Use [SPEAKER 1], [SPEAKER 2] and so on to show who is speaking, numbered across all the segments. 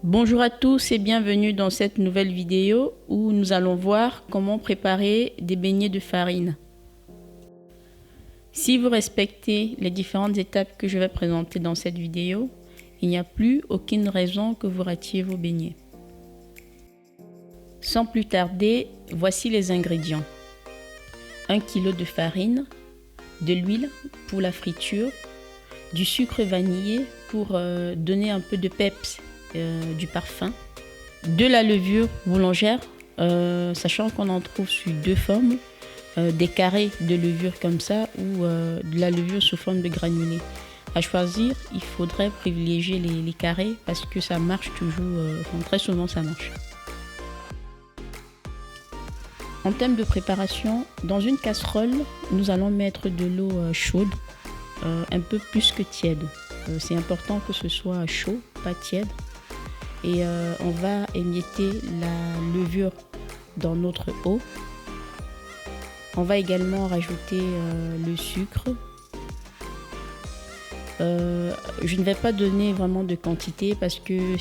[SPEAKER 1] Bonjour à tous et bienvenue dans cette nouvelle vidéo où nous allons voir comment préparer des beignets de farine. Si vous respectez les différentes étapes que je vais présenter dans cette vidéo, il n'y a plus aucune raison que vous ratiez vos beignets. Sans plus tarder, voici les ingrédients. 1 kg de farine, de l'huile pour la friture, du sucre vanillé pour donner un peu de peps, du parfum, de la levure boulangère, sachant qu'on en trouve sous deux formes, des carrés de levure comme ça ou de la levure sous forme de granulés. À choisir, il faudrait privilégier les carrés parce que ça marche toujours, très souvent ça marche. En termes de préparation, dans une casserole, nous allons mettre de l'eau chaude, un peu plus que tiède. C'est important que ce soit chaud, pas tiède. Et on va émietter la levure dans notre eau. On va également rajouter le sucre. Je ne vais pas donner vraiment de quantité parce que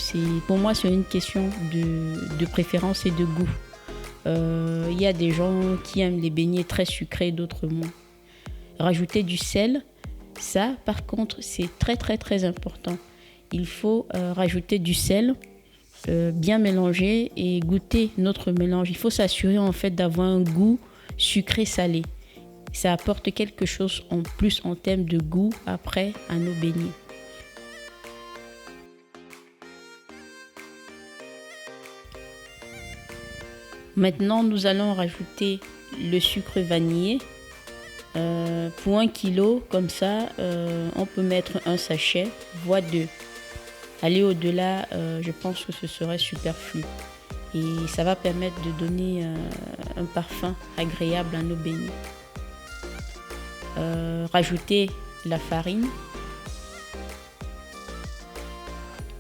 [SPEAKER 1] pour moi c'est une question de préférence et de goût. Il y a des gens qui aiment les beignets très sucrés, d'autres moins. Rajouter du sel, ça par contre c'est très important. Il faut rajouter du sel, bien mélanger et goûter notre mélange. Il faut s'assurer en fait d'avoir un goût sucré-salé. Ça apporte quelque chose en plus en termes de goût après à nos beignets. Maintenant, nous allons rajouter le sucre vanillé. Pour 1 kg, comme ça, on peut mettre un sachet, voire 2. Aller au-delà, je pense que ce serait superflu. Et ça va permettre de donner un parfum agréable à nos beignets. Rajouter la farine.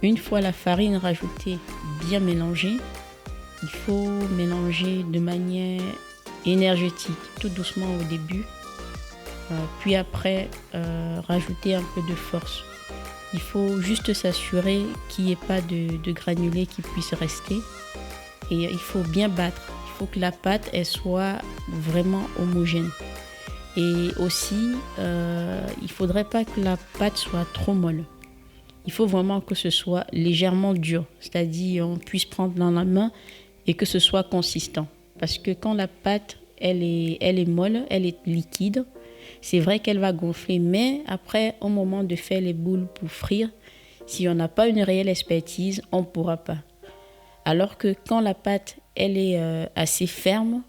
[SPEAKER 1] Une fois la farine rajoutée, bien mélangée, il faut mélanger de manière énergétique, tout doucement au début, puis après rajouter un peu de force. Il faut juste s'assurer qu'il n'y ait pas de granulés qui puissent rester et il faut bien battre. Il faut que la pâte elle soit vraiment homogène. Et aussi, il ne faudrait pas que la pâte soit trop molle. Il faut vraiment que ce soit légèrement dur, c'est-à-dire on puisse prendre dans la main et que ce soit consistant. Parce que quand la pâte elle est molle, elle est liquide, c'est vrai qu'elle va gonfler, mais après, au moment de faire les boules pour frire, si on n'a pas une réelle expertise, on ne pourra pas. Alors que quand la pâte elle est assez ferme,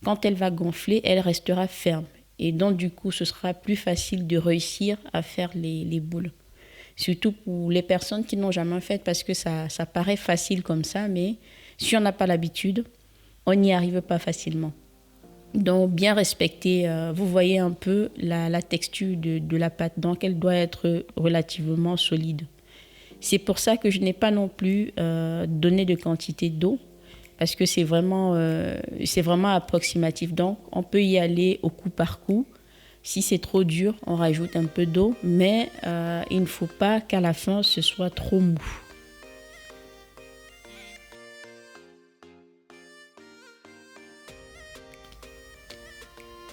[SPEAKER 1] quand elle va gonfler, elle restera ferme. Et donc du coup, ce sera plus facile de réussir à faire les boules. Surtout pour les personnes qui n'ont jamais fait, parce que ça paraît facile comme ça, mais si on n'a pas l'habitude, on n'y arrive pas facilement. Donc bien respecter, vous voyez un peu la texture de la pâte, donc elle doit être relativement solide. C'est pour ça que je n'ai pas non plus donné de quantité d'eau, parce que c'est vraiment approximatif. Donc on peut y aller au coup par coup. Si c'est trop dur, on rajoute un peu d'eau, mais il ne faut pas qu'à la fin ce soit trop mou.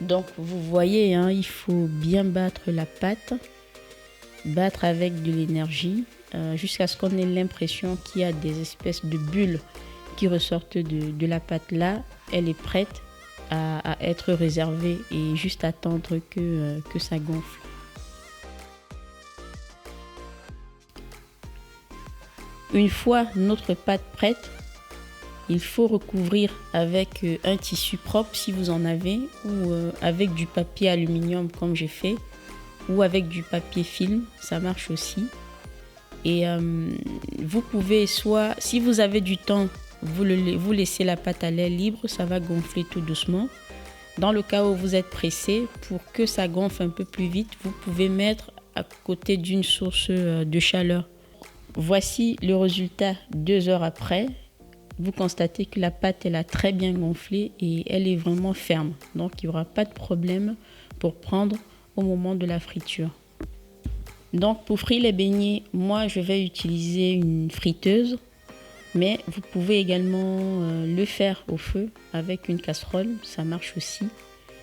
[SPEAKER 1] Donc vous voyez, il faut bien battre la pâte, battre avec de l'énergie jusqu'à ce qu'on ait l'impression qu'il y a des espèces de bulles qui ressortent de la pâte. Là, elle est prête à être réservée et juste attendre que ça gonfle. Une fois notre pâte prête, il faut recouvrir avec un tissu propre si vous en avez, ou avec du papier aluminium comme j'ai fait, ou avec du papier film, ça marche aussi. Et vous pouvez soit, si vous avez du temps, vous laissez la pâte à l'air libre, ça va gonfler tout doucement. Dans le cas où vous êtes pressé, pour que ça gonfle un peu plus vite, vous pouvez mettre à côté d'une source de chaleur. Voici le résultat 2 heures après. Vous constatez que la pâte elle a très bien gonflé et elle est vraiment ferme. Donc il n'y aura pas de problème pour prendre au moment de la friture. Donc pour frire les beignets, moi je vais utiliser une friteuse. Mais vous pouvez également le faire au feu avec une casserole, ça marche aussi.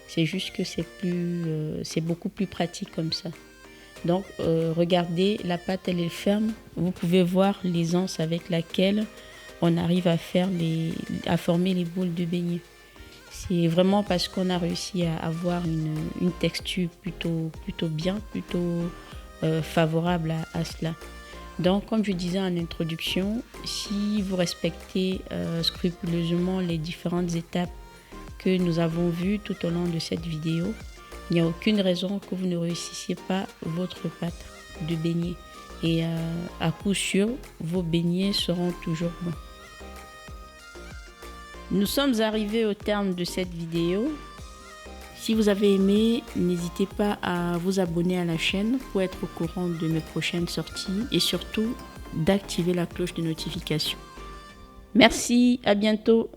[SPEAKER 1] C'est juste que c'est beaucoup plus pratique comme ça. Donc regardez, la pâte elle est ferme. Vous pouvez voir l'aisance avec laquelle on arrive à former les boules de beignets. C'est vraiment parce qu'on a réussi à avoir une texture plutôt bien, plutôt favorable à cela. Donc, comme je disais en introduction, si vous respectez scrupuleusement les différentes étapes que nous avons vues tout au long de cette vidéo, il n'y a aucune raison que vous ne réussissiez pas votre pâte de beignets. Et à coup sûr, vos beignets seront toujours bons. Nous sommes arrivés au terme de cette vidéo. Si vous avez aimé, n'hésitez pas à vous abonner à la chaîne pour être au courant de mes prochaines sorties et surtout d'activer la cloche de notification. Merci, à bientôt.